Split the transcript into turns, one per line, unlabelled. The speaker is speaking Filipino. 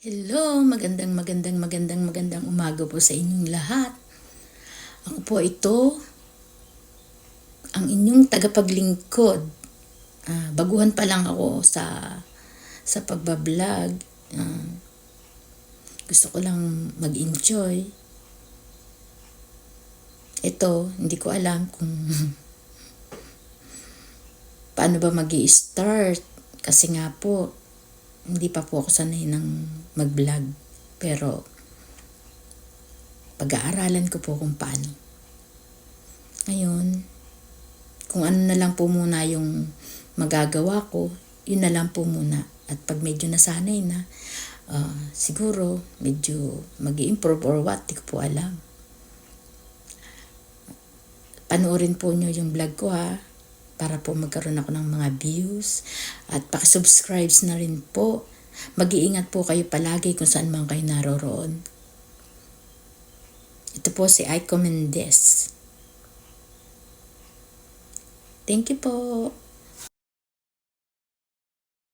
Hello, magandang umaga po sa inyong lahat. Ako po ito, ang inyong tagapaglingkod. Baguhan pa lang ako sa pagbablog. Gusto ko lang mag-enjoy. Ito, hindi ko alam kung paano ba mag-i-start. Kasi nga po, hindi pa po ako sanay ng mag-vlog. Pero, pag-aaralan ko po kung paano. Ngayon, kung ano na lang po muna yung magagawa ko, yun na lang po muna. At pag medyo nasanay na, siguro medyo mag-i-improve or what, di ko po alam. Panoorin po nyo yung vlog ko para po magkaroon ako ng mga views. At pakisubscribe na rin po. Mag-iingat po kayo palagi kung saan man kayo naroroon. Ito po si Aiko Mendez. Thank you po.